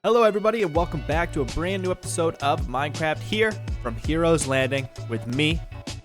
Hello everybody and welcome back to a brand new episode of Minecraft here from Heroes Landing with me,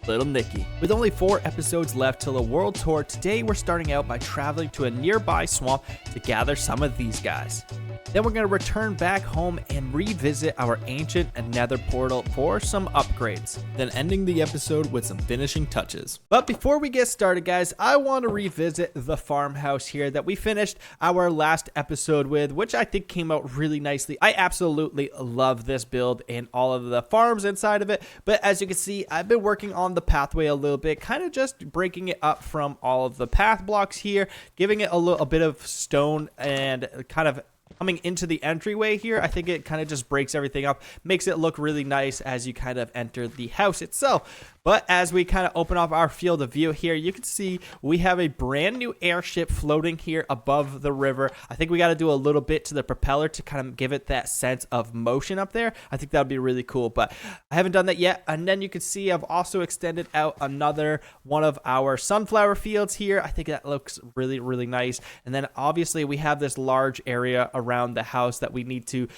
Little Nicky. With only 4 episodes left till the world tour, today we're starting out by traveling to a nearby swamp to gather some of these guys. Then we're going to return back home and revisit our ancient nether portal for some upgrades. Then ending the episode with some finishing touches. But before we get started, guys, I want to revisit the farmhouse here that we finished our last episode with, which I think came out really nicely. I absolutely love this build and all of the farms inside of it. But as you can see, I've been working on the pathway a little bit, kind of just breaking it up from all of the path blocks here, giving it a little bit of stone and kind of coming into the entryway here. I think it kind of just breaks everything up, makes it look really nice as you kind of enter the house itself. But as we kind of open up our field of view here, you can see we have a brand new airship floating here above the river. I think we got to do a little bit to the propeller to kind of give it that sense of motion up there. I think that would be really cool, but I haven't done that yet. And then you can see I've also extended out another one of our sunflower fields here. I think that looks really, really nice. And then obviously we have this large area around the house that we need to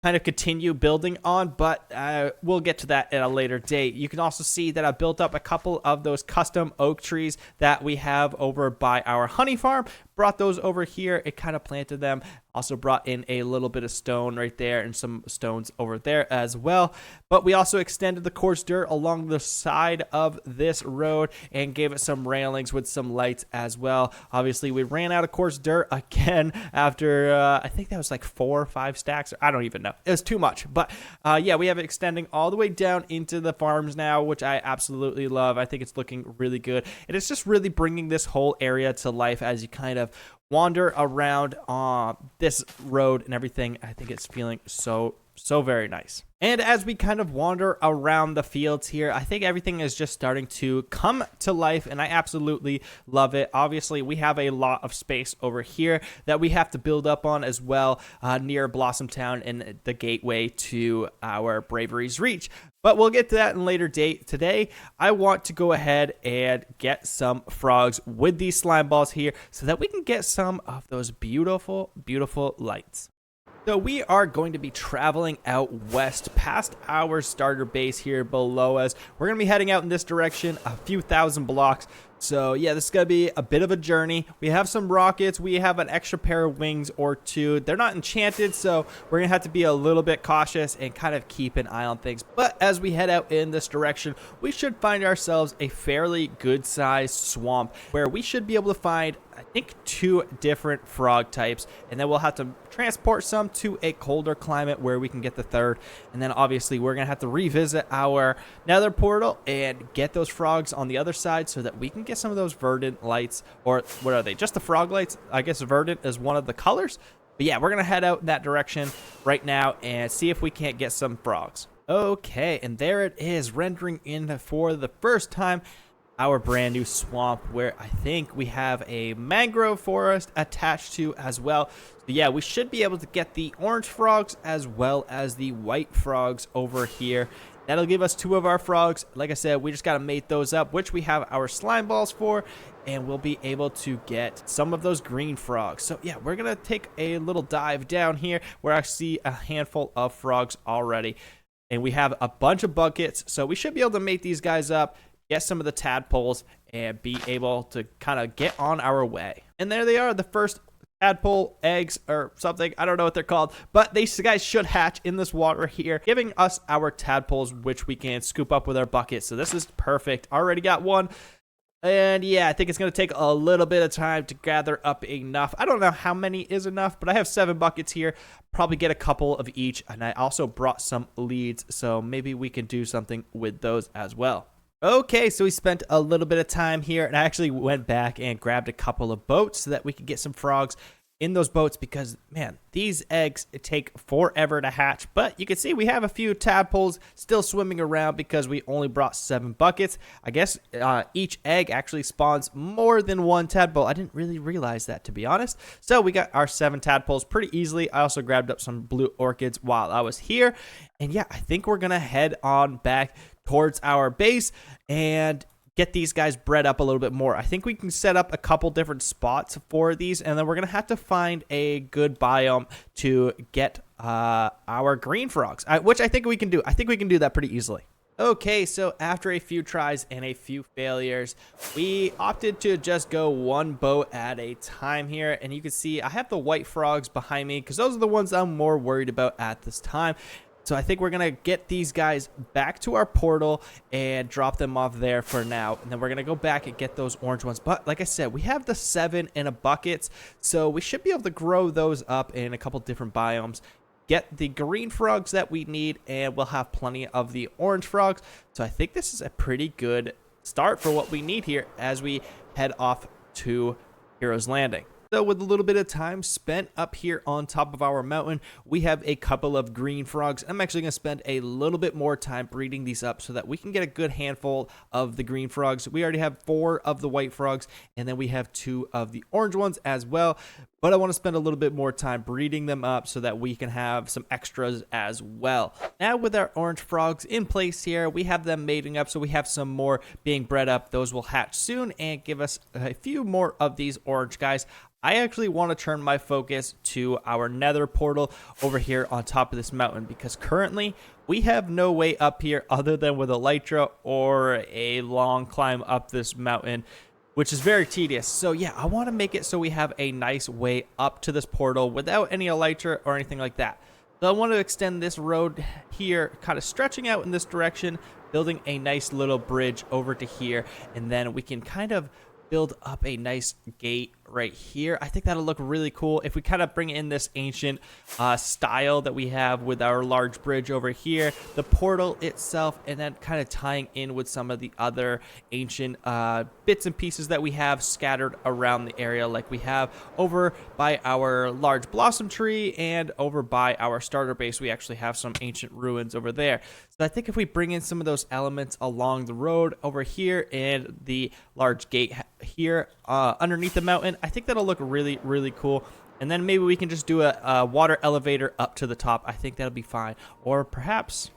kind of continue building on, but we'll get to that at a later date. You can also see that I built up a couple of those custom oak trees that we have over by our honey farm. Brought those over here. It kind of planted them. Also brought in a little bit of stone right there and some stones over there as well. But we also extended the coarse dirt along the side of this road and gave it some railings with some lights as well. Obviously, we ran out of coarse dirt again after, I think that was like 4 or 5 stacks. I don't even know. It was too much. But yeah, we have it extending all the way down into the farms now, which I absolutely love. I think it's looking really good. And it's just really bringing this whole area to life as you kind of wander around this road and everything. I think it's feeling so very nice. And as we kind of wander around the fields here, I think everything is just starting to come to life, and I absolutely love it. Obviously, we have a lot of space over here that we have to build up on as well, near Blossom Town and the gateway to our Bravery's Reach. But we'll get to that in a later date. Today, I want to go ahead and get some frogs with these slime balls here so that we can get some of those beautiful, beautiful lights. So we are going to be traveling out west past our starter base here below us. We're going to be heading out in this direction a few thousand blocks. So yeah, this is going to be a bit of a journey. We have some rockets. We have an extra pair of wings or 2. They're not enchanted, so we're going to have to be a little bit cautious and kind of keep an eye on things. But as we head out in this direction, we should find ourselves a fairly good-sized swamp where we should be able to find, I think, 2 different frog types, and then we'll have to transport some to a colder climate where we can get the 3rd. And then obviously we're gonna have to revisit our nether portal and get those frogs on the other side so that we can get some of those verdant lights. Or what are they, just the frog lights? I guess verdant is one of the colors. But yeah, we're gonna head out in that direction right now and see if we can't get some frogs. Okay, and there it is, rendering in for the first time our brand new swamp, where I think we have a mangrove forest attached to as well. So yeah, we should be able to get the orange frogs as well as the white frogs over here. That'll give us 2 of our frogs. Like I said, we just got to mate those up, which we have our slime balls for, and we'll be able to get some of those green frogs. So yeah, we're going to take a little dive down here where I see a handful of frogs already. And we have a bunch of buckets, so we should be able to mate these guys up, get some of the tadpoles, and be able to kind of get on our way. And there they are, the first tadpole eggs or something. I don't know what they're called, but these guys should hatch in this water here, giving us our tadpoles, which we can scoop up with our bucket. So this is perfect. Already got one. And yeah, I think it's going to take a little bit of time to gather up enough. I don't know how many is enough, but I have 7 buckets here. Probably get a couple of each. And I also brought some leads, so maybe we can do something with those as well. Okay, so we spent a little bit of time here, and I actually went back and grabbed a couple of boats so that we could get some frogs in those boats because, man, these eggs take forever to hatch. But you can see we have a few tadpoles still swimming around because we only brought 7 buckets. I guess each egg actually spawns more than 1 tadpole. I didn't really realize that, to be honest. So we got our 7 tadpoles pretty easily. I also grabbed up some blue orchids while I was here. And yeah, I think we're going to head on back towards our base and get these guys bred up a little bit more. I think we can set up a couple different spots for these, and then we're going to have to find a good biome to get our green frogs, which I think we can do. I think we can do that pretty easily. Okay, so after a few tries and a few failures, we opted to just go one boat at a time here. And you can see I have the white frogs behind me because those are the ones I'm more worried about at this time. So I think we're going to get these guys back to our portal and drop them off there for now. And then we're going to go back and get those orange ones. But like I said, we have the 7 in a buckets, so we should be able to grow those up in a couple different biomes. Get the green frogs that we need, and we'll have plenty of the orange frogs. So I think this is a pretty good start for what we need here as we head off to Heroes Landing. So with a little bit of time spent up here on top of our mountain, we have a couple of green frogs. I'm actually going to spend a little bit more time breeding these up so that we can get a good handful of the green frogs. We already have 4 of the white frogs, and then we have 2 of the orange ones as well. But I want to spend a little bit more time breeding them up so that we can have some extras as well. Now with our orange frogs in place here, we have them mating up, so we have some more being bred up. Those will hatch soon and give us a few more of these orange guys. I actually want to turn my focus to our nether portal over here on top of this mountain because currently we have no way up here other than with elytra or a long climb up this mountain, which is very tedious. So yeah, I want to make it so we have a nice way up to this portal without any elytra or anything like that. So I want to extend this road here, kind of stretching out in this direction, building a nice little bridge over to here, and then we can kind of build up a nice gate right here. I think that'll look really cool if we kind of bring in this ancient style that we have with our large bridge over here, the portal itself, and then kind of tying in with some of the other ancient bits and pieces that we have scattered around the area, like we have over by our large blossom tree and over by our starter base. We actually have some ancient ruins over there. So I think if we bring in some of those elements along the road over here and the large gate here underneath the mountain, I think that'll look really, really cool. And then maybe we can just do a water elevator up to the top. I think that'll be fine. Or perhaps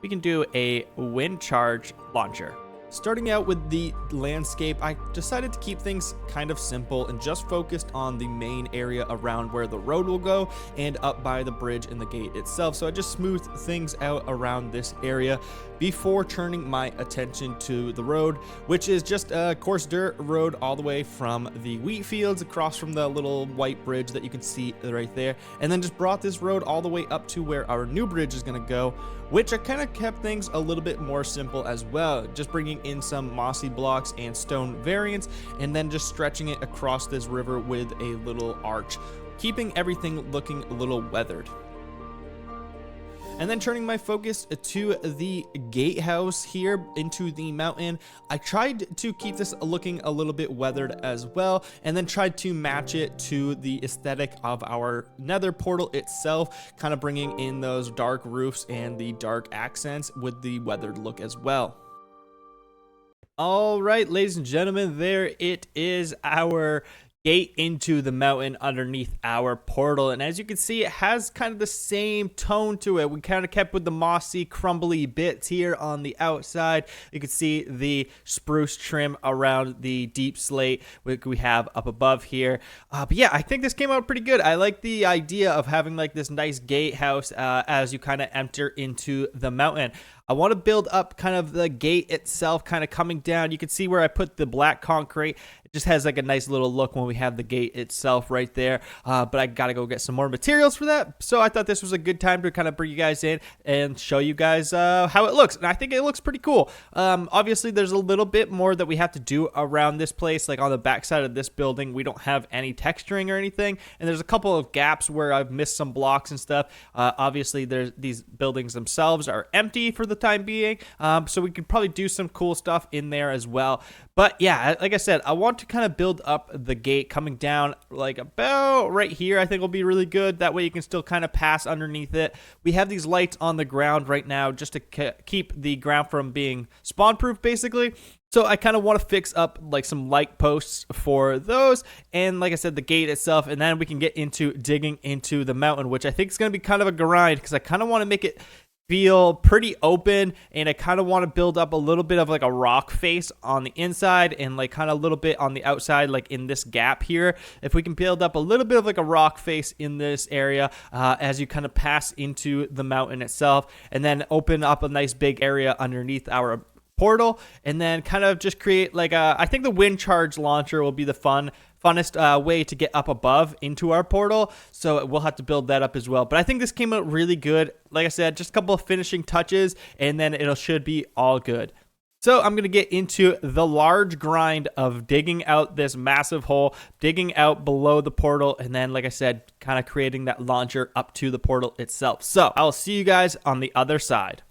we can do a wind charge launcher. Starting out with the landscape, I decided to keep things kind of simple and just focused on the main area around where the road will go and up by the bridge and the gate itself. So I just smoothed things out around this area before turning my attention to the road, which is just a coarse dirt road all the way from the wheat fields across from the little white bridge that you can see right there, and then just brought this road all the way up to where our new bridge is going to go, which I kind of kept things a little bit more simple as well, just bringing in some mossy blocks and stone variants, and then just stretching it across this river with a little arch, keeping everything looking a little weathered. And then turning my focus to the gatehouse here into the mountain, I tried to keep this looking a little bit weathered as well, and then tried to match it to the aesthetic of our nether portal itself, kind of bringing in those dark roofs and the dark accents with the weathered look as well. All right, ladies and gentlemen, there it is, our gate into the mountain underneath our portal. And as you can see, it has kind of the same tone to it. We kind of kept with the mossy, crumbly bits here on the outside. You can see the spruce trim around the deep slate we have up above here. But yeah, I think this came out pretty good. I like the idea of having like this nice gatehouse as you kind of enter into the mountain. I want to build up kind of the gate itself kind of coming down. You can see where I put the black concrete. It just has like a nice little look when we have the gate itself right there. But I got to go get some more materials for that. So I thought this was a good time to kind of bring you guys in and show you guys how it looks. And I think it looks pretty cool. Obviously, there's a little bit more that we have to do around this place. Like on the backside of this building, we don't have any texturing or anything. And there's a couple of gaps where I've missed some blocks and stuff. Obviously, these buildings themselves are empty for the time being, so we could probably do some cool stuff in there as well. But yeah, like I said, I want to kind of build up the gate coming down like about right here. I think will be really good. That way you can still kind of pass underneath it. We have these lights on the ground right now just to keep the ground from being spawn proof basically. So I kind of want to fix up like some light posts for those, and like I said, the gate itself, and then we can get into digging into the mountain, which I think is going to be kind of a grind because I kind of want to make it feel pretty open, and I kind of want to build up a little bit of like a rock face on the inside and like kind of a little bit on the outside, like in this gap here. If we can build up a little bit of like a rock face in this area as you kind of pass into the mountain itself, and then open up a nice big area underneath our portal, and then kind of just create like I think the wind charge launcher will be the funnest way to get up above into our portal, so we'll have to build that up as well. But I think this came out really good. Like I said, just a couple of finishing touches, and then it should be all good. So I'm going to get into the large grind of digging out this massive hole, digging out below the portal, and then, like I said, kind of creating that launcher up to the portal itself. So I'll see you guys on the other side.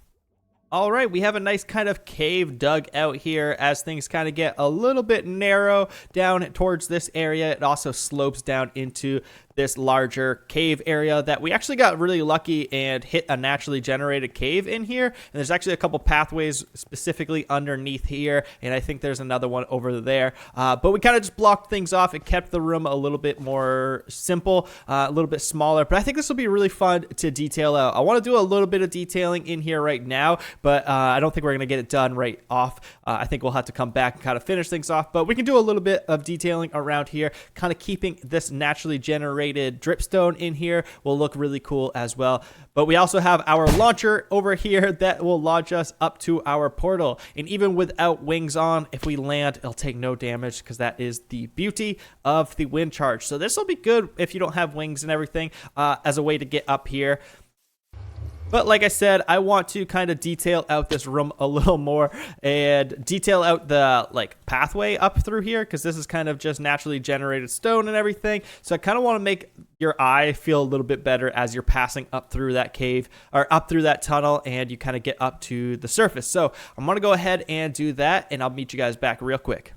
All right, we have a nice kind of cave dug out here as things kind of get a little bit narrow down towards this area. It also slopes down into this larger cave area that we actually got really lucky and hit a naturally generated cave in here. And there's actually a couple pathways specifically underneath here, and I think there's another one over there. But we kind of just blocked things off. It kept the room a little bit more simple, a little bit smaller. But I think this will be really fun to detail out. I want to do a little bit of detailing in here right now, but I don't think we're going to get it done right off. I think we'll have to come back and kind of finish things off. But we can do a little bit of detailing around here, kind of keeping this naturally generated dripstone in here will look really cool as well. But we also have our launcher over here that will launch us up to our portal. And even without wings on, if we land, it'll take no damage, because that is the beauty of the wind charge. So this will be good if you don't have wings and everything as a way to get up here. But like I said, I want to kind of detail out this room a little more and detail out the like pathway up through here, because this is kind of just naturally generated stone and everything. So I kind of want to make your eye feel a little bit better as you're passing up through that cave or up through that tunnel, and you kind of get up to the surface. So I'm going to go ahead and do that, and I'll meet you guys back real quick.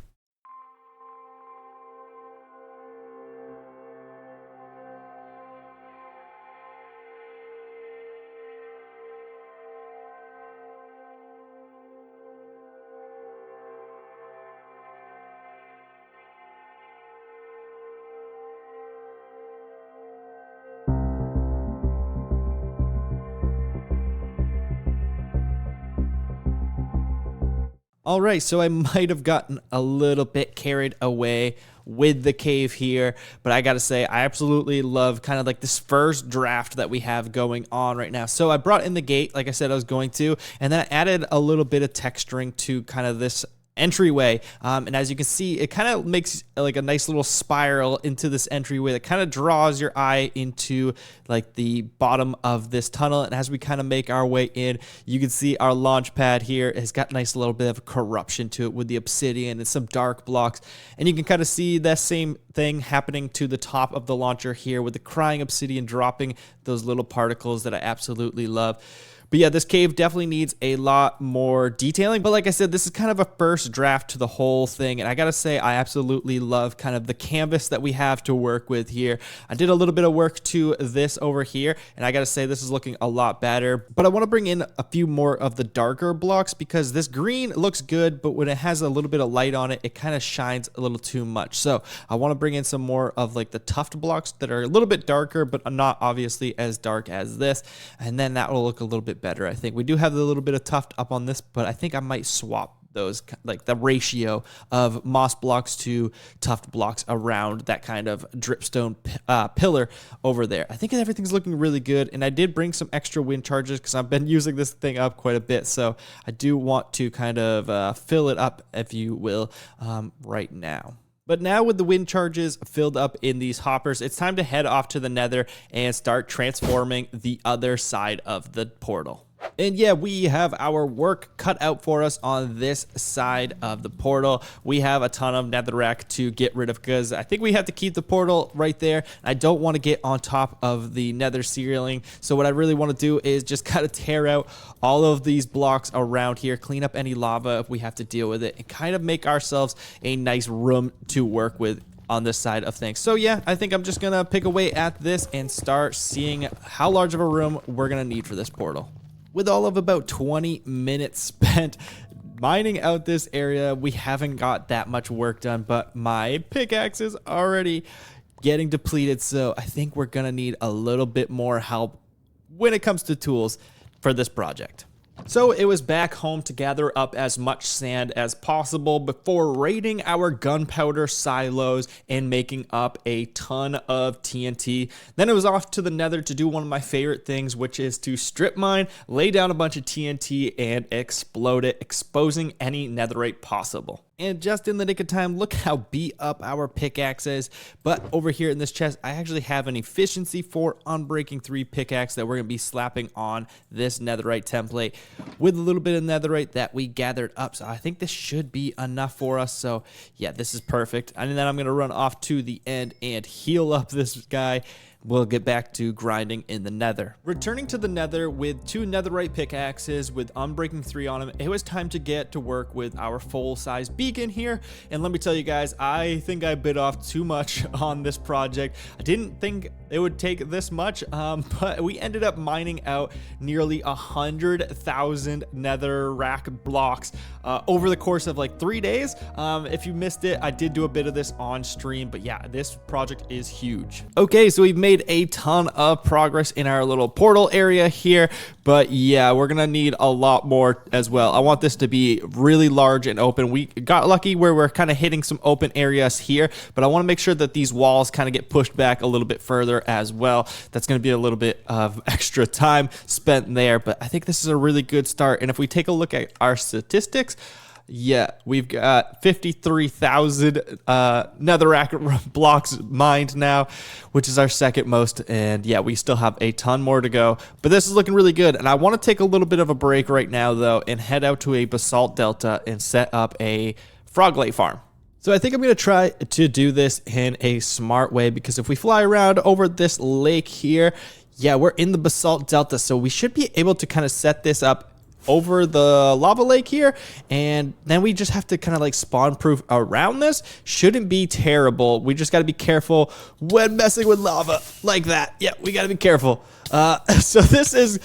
All right, so I might have gotten a little bit carried away with the cave here, but I gotta say, I absolutely love kind of like this first draft that we have going on right now. So I brought in the gate, like I said I was going to, and then I added a little bit of texturing to kind of this entryway, and as you can see, it kind of makes like a nice little spiral into this entryway that kind of draws your eye into like the bottom of this tunnel. And as we kind of make our way in, you can see our launch pad here has got a nice little bit of corruption to it with the obsidian and some dark blocks, and you can kind of see that same thing happening to the top of the launcher here with the crying obsidian dropping those little particles that I absolutely love. But yeah, this cave definitely needs a lot more detailing. But like I said, this is kind of a first draft to the whole thing. And I gotta say, I absolutely love kind of the canvas that we have to work with here. I did a little bit of work to this over here, and I gotta say, this is looking a lot better. But I wanna bring in a few more of the darker blocks, because this green looks good, but when it has a little bit of light on it, it kind of shines a little too much. So I wanna bring in some more of like the tuft blocks that are a little bit darker, but not obviously as dark as this. And then that will look a little bit better. I think we do have a little bit of tuft up on this, but I think I might swap those, like the ratio of moss blocks to tuft blocks around that kind of dripstone pillar over there. I think everything's looking really good, and I did bring some extra wind charges because I've been using this thing up quite a bit, so I do want to kind of fill it up, if you will, right now. But now with the wind charges filled up in these hoppers, it's time to head off to the nether and start transforming the other side of the portal. And yeah, we have our work cut out for us on this side of the portal. We have a ton of netherrack to get rid of, because I think we have to keep the portal right there. I don't want to get on top of the nether ceiling. So what I really want to do is just kind of tear out all of these blocks around here, clean up any lava if we have to deal with it, and kind of make ourselves a nice room to work with on this side of things. So yeah, I think I'm just gonna pick away at this and start seeing how large of a room we're gonna need for this portal. With all of about 20 minutes spent mining out this area, we haven't got that much work done, but my pickaxe is already getting depleted, so I think we're gonna need a little bit more help when it comes to tools. for this project. So it was back home to gather up as much sand as possible before raiding our gunpowder silos and making up a ton of TNT. Then it was off to the nether to do one of my favorite things, which is to strip mine, lay down a bunch of TNT, and explode it, exposing any netherite possible. And just in the nick of time, look how beat up our pickaxe is. But over here in this chest, I actually have an efficiency 4 Unbreaking 3 pickaxe that we're going to be slapping on this netherite template with a little bit of netherite that we gathered up. So I think this should be enough for us. So yeah, this is perfect. And then I'm going to run off to the end and heal up this guy. We'll get back to grinding in the nether. Returning to the nether with 2 netherite pickaxes with Unbreaking 3 on them, it was time to get to work with our full-size beacon here. And let me tell you guys, I think I bit off too much on this project. I didn't think it would take this much, but we ended up mining out nearly 100,000 nether rack blocks over the course of like 3 days. If you missed it, I did do a bit of this on stream, but yeah, this project is huge. Okay, so we've made a ton of progress in our little portal area here, but yeah, we're gonna need a lot more as well. I want this to be really large and open. We got lucky where we're kind of hitting some open areas here, but I want to make sure that these walls kind of get pushed back a little bit further as well. That's going to be a little bit of extra time spent there, but I think this is a really good start. And if we take a look at our statistics, yeah, we've got 53,000 netherrack blocks mined now, which is our second most. And yeah, we still have a ton more to go, but this is looking really good. And I want to take a little bit of a break right now though and head out to a basalt delta and set up a frog lake farm. So I think I'm going to try to do this in a smart way, because if we fly around over this lake here, yeah, we're in the basalt delta. So we should be able to kind of set this up over the lava lake here, and then we just have to kind of like spawn proof around this. Shouldn't be terrible. We just got to be careful when messing with lava like that. Yeah, we got to be careful. So this is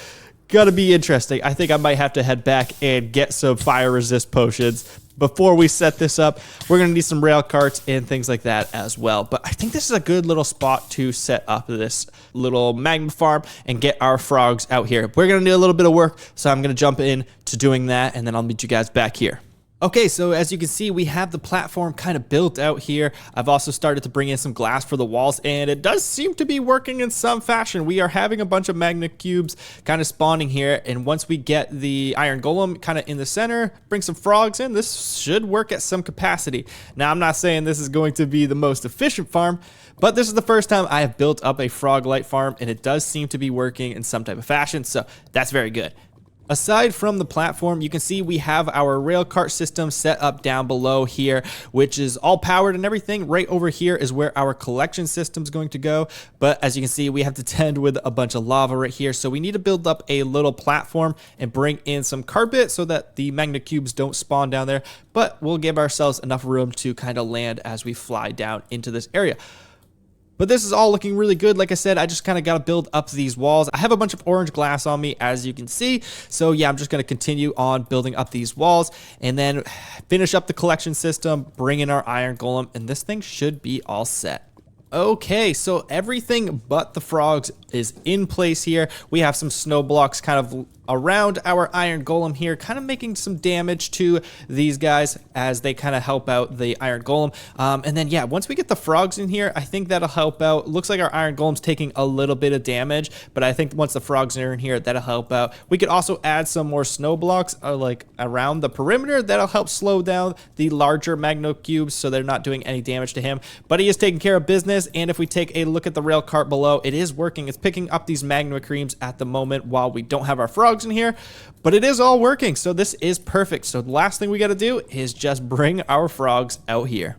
gonna be interesting. I think I might have to head back and get some fire resist potions before we set this up. We're gonna need some rail carts and things like that as well, but I think this is a good little spot to set up this little magma farm and get our frogs out here. We're gonna need a little bit of work, so I'm gonna jump in to doing that, and then I'll meet you guys back here. Okay, so as you can see, we have the platform kind of built out here. I've also started to bring in some glass for the walls, and it does seem to be working in some fashion. We are having a bunch of magma cubes kind of spawning here, and once we get the iron golem kind of in the center, bring some frogs in, this should work at some capacity. Now, I'm not saying this is going to be the most efficient farm, but this is the first time I have built up a frog light farm, and it does seem to be working in some type of fashion, so that's very good. Aside from the platform, you can see we have our rail cart system set up down below here, which is all powered and everything. Right over here is where our collection system is going to go. But as you can see, we have to tend with a bunch of lava right here. So we need to build up a little platform and bring in some carpet so that the magma cubes don't spawn down there. But we'll give ourselves enough room to kind of land as we fly down into this area. But this is all looking really good. Like I said, I just kind of got to build up these walls. I have a bunch of orange glass on me, as you can see. So yeah, I'm just going to continue on building up these walls and then finish up the collection system, bring in our iron golem, and this thing should be all set. Okay, so everything but the frogs is in place here. We have some snow blocks kind of around our iron golem here, kind of making some damage to these guys as they kind of help out the iron golem. And then, yeah, once we get the frogs in here, I think that'll help out. Looks like our iron golem's taking a little bit of damage, but I think once the frogs are in here, that'll help out. We could also add some more snow blocks like around the perimeter. That'll help slow down the larger magma cubes so they're not doing any damage to him. But he is taking care of business, and if we take a look at the rail cart below, it is working. It's picking up these magma creams at the moment while we don't have our frogs in here, but it is all working, so this is perfect. So the last thing we got to do is just bring our frogs out here.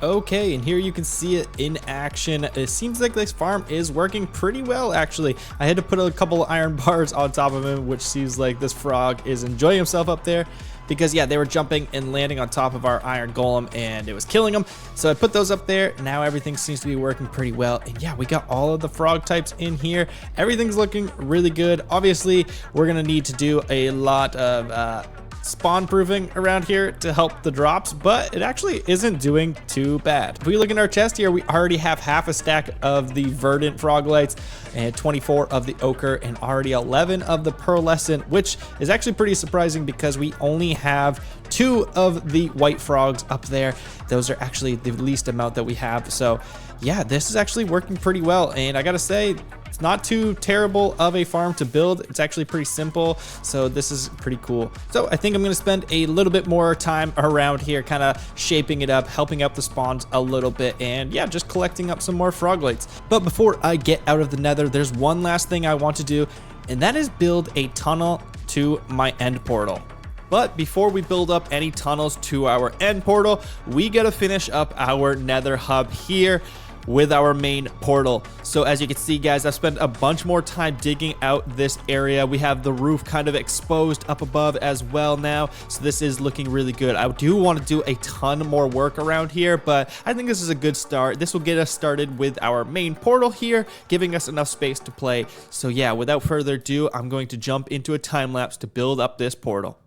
Okay, and here you can see it in action. It seems like this farm is working pretty well, actually. I had to put a couple of iron bars on top of him, which seems like this frog is enjoying himself up there. because yeah, they were jumping and landing on top of our iron golem and it was killing them. So I put those up there. Now everything seems to be working pretty well. And yeah, we got all of the frog types in here. Everything's looking really good. Obviously, we're gonna need to do a lot of spawn proofing around here to help the drops, but it actually isn't doing too bad. If we look in our chest here, we already have half a stack of the verdant froglights and 24 of the ochre and already 11 of the pearlescent, which is actually pretty surprising because we only have 2 of the white frogs up there. Those are actually the least amount that we have. So yeah, this is actually working pretty well, and I gotta say, it's not too terrible of a farm to build. It's actually pretty simple, so this is pretty cool. So I think I'm gonna spend a little bit more time around here, kind of shaping it up, helping out the spawns a little bit, and yeah, just collecting up some more froglights. But before I get out of the nether, there's one last thing I want to do, and that is build a tunnel to my end portal. But before we build up any tunnels to our end portal, we gotta finish up our nether hub here with our main portal. So as you can see, guys, I've spent a bunch more time digging out this area. We have the roof kind of exposed up above as well now, so this is looking really good. I do want to do a ton more work around here, but I think this is a good start. This will get us started with our main portal here, giving us enough space to play. So yeah, without further ado, I'm going to jump into a time lapse to build up this portal.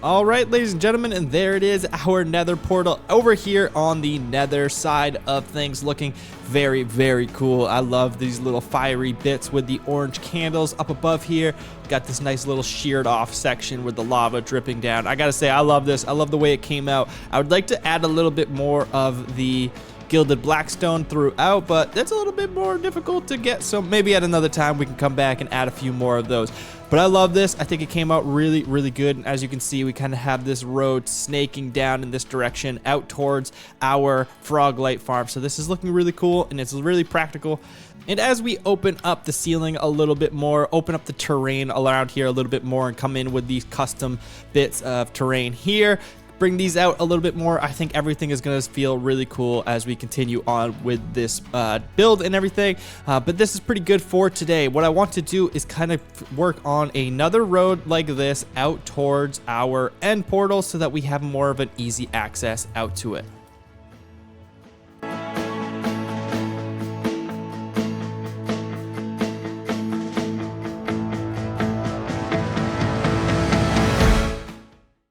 All right, ladies and gentlemen, and there it is, our nether portal over here on the nether side of things, looking very, very cool. I love these little fiery bits with the orange candles up above here. Got this nice little sheared off section with the lava dripping down. I gotta say, I love this. I love the way it came out. I would like to add a little bit more of the gilded blackstone throughout, but that's a little bit more difficult to get, so maybe at another time we can come back and add a few more of those. But I love this. I think it came out really, really good. And as you can see, we kind of have this road snaking down in this direction out towards our froglight farm. So this is looking really cool, and it's really practical. And as we open up the ceiling a little bit more, open up the terrain around here a little bit more, and come in with these custom bits of terrain here, bring these out a little bit more, I think everything is going to feel really cool as we continue on with this build and everything. But this is pretty good for today. What I want to do is kind of work on another road like this out towards our end portal so that we have more of an easy access out to it.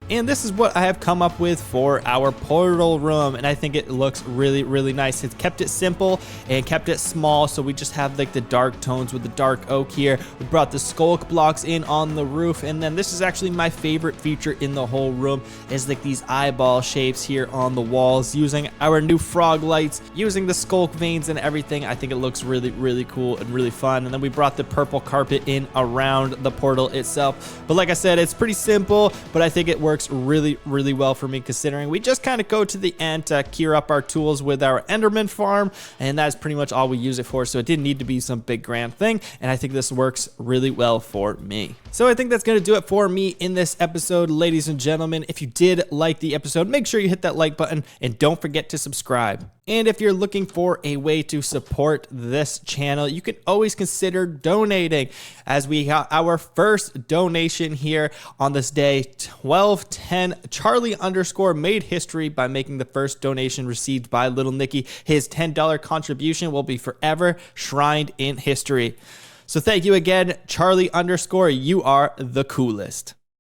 And this is what I have come up with for our portal room, and I think it looks really, really nice. It's kept it simple and kept it small, so we just have like the dark tones with the dark oak here. We brought the skulk blocks in on the roof, and then this is actually my favorite feature in the whole room, is like these eyeball shapes here on the walls, using our new frog lights, using the skulk veins and everything. I think it looks really, really cool and really fun. And then we brought the purple carpet in around the portal itself. But like I said, it's pretty simple, but I think it works really, really well for me, considering we just kind of go to the end to gear up our tools with our Enderman farm, and that's pretty much all we use it for. So it didn't need to be some big grand thing, and I think this works really well for me. So I think that's going to do it for me in this episode, ladies and gentlemen. If you did like the episode, make sure you hit that like button and don't forget to subscribe. And if you're looking for a way to support this channel, you can always consider donating, as we got our first donation here on this day. 1210 Charlie _ made history by making the first donation received by Little Nicky. His $10 contribution will be forever shrined in history. So thank you again, Charlie_. You are the coolest.